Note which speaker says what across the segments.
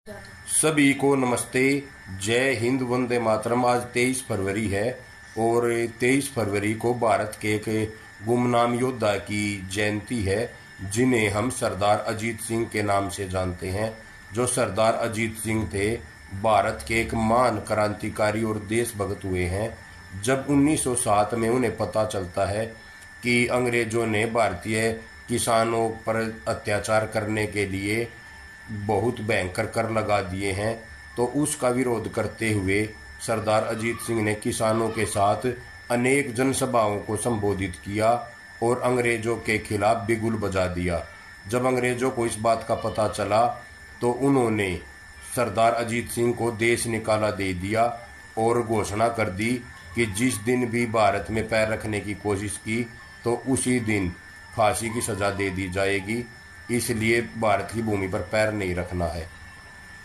Speaker 1: सभी को नमस्ते। जय हिंद, वंदे मातरम। आज 23 फरवरी है और 23 फरवरी को भारत के एक गुमनाम योद्धा की जयंती है, जिन्हें हम सरदार अजीत सिंह के नाम से जानते हैं। जो सरदार अजीत सिंह थे, भारत के एक महान क्रांतिकारी और देशभक्त हुए हैं। जब 1907 में उन्हें पता चलता है कि अंग्रेजों ने भारतीय किसानों पर अत्याचार करने के लिए बहुत भयंकर कर लगा दिए हैं, तो उसका विरोध करते हुए सरदार अजीत सिंह ने किसानों के साथ अनेक जनसभाओं को संबोधित किया और अंग्रेजों के खिलाफ बिगुल बजा दिया। जब अंग्रेजों को इस बात का पता चला तो उन्होंने सरदार अजीत सिंह को देश निकाला दे दिया और घोषणा कर दी कि जिस दिन भी भारत में पैर रखने की कोशिश की तो उसी दिन फांसी की सजा दे दी जाएगी, इसलिए भारत की भूमि पर पैर नहीं रखना है।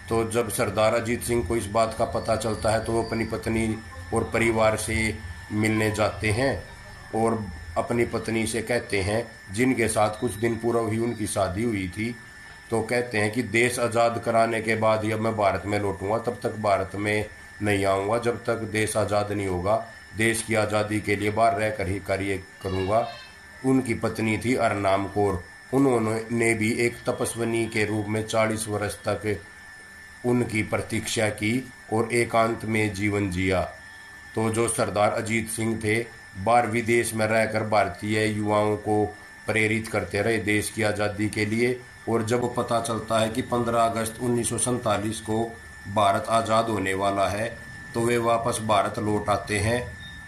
Speaker 1: तो जब सरदार अजीत सिंह को इस बात का पता चलता है तो वो अपनी पत्नी और परिवार से मिलने जाते हैं और अपनी पत्नी से कहते हैं, जिनके साथ कुछ दिन पूर्व ही उनकी शादी हुई थी, तो कहते हैं कि देश आज़ाद कराने के बाद ही अब मैं भारत में लौटूंगा, तब तक भारत में नहीं आऊँगा जब तक देश आज़ाद नहीं होगा। देश की आज़ादी के लिए बाहर रहकर ही कार्य करूँगा। उनकी पत्नी थी अरनाम कौर। उन्होंने भी एक तपस्विनी के रूप में 40 वर्ष तक उनकी प्रतीक्षा की और एकांत में जीवन जिया। तो जो सरदार अजीत सिंह थे, बाहर विदेश में रहकर भारतीय युवाओं को प्रेरित करते रहे देश की आज़ादी के लिए। और जब पता चलता है कि 15 अगस्त 1947 को भारत आज़ाद होने वाला है, तो वे वापस भारत लौट आते हैं।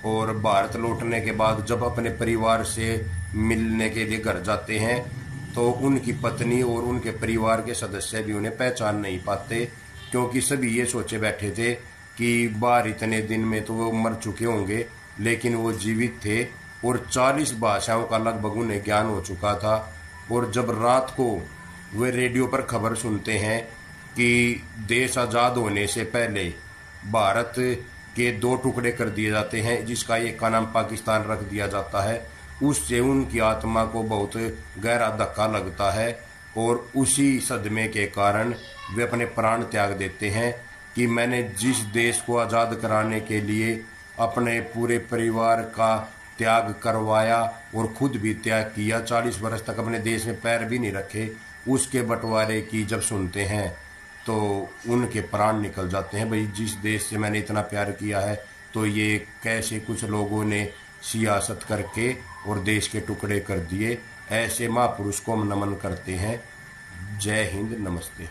Speaker 1: और भारत लौटने के बाद जब अपने परिवार से मिलने के लिए घर जाते हैं तो उनकी पत्नी और उनके परिवार के सदस्य भी उन्हें पहचान नहीं पाते, क्योंकि सभी ये सोचे बैठे थे कि बाहर इतने दिन में तो वो मर चुके होंगे, लेकिन वो जीवित थे और 40 भाषाओं का लगभग उन्हें ज्ञान हो चुका था। और जब रात को वे रेडियो पर खबर सुनते हैं कि देश आज़ाद होने से पहले भारत के 2 टुकड़े कर दिए जाते हैं, जिसका एक का नाम पाकिस्तान रख दिया जाता है, उससे उनकी आत्मा को बहुत गहरा धक्का लगता है और उसी सदमे के कारण वे अपने प्राण त्याग देते हैं कि मैंने जिस देश को आज़ाद कराने के लिए अपने पूरे परिवार का त्याग करवाया और खुद भी त्याग किया, 40 वर्ष तक अपने देश में पैर भी नहीं रखे, उसके बंटवारे की जब सुनते हैं तो उनके प्राण निकल जाते हैं। भाई, जिस देश से मैंने इतना प्यार किया है, तो ये कैसे कुछ लोगों ने सियासत करके और देश के टुकड़े कर दिए। ऐसे महापुरुष को हम नमन करते हैं। जय हिंद, नमस्ते।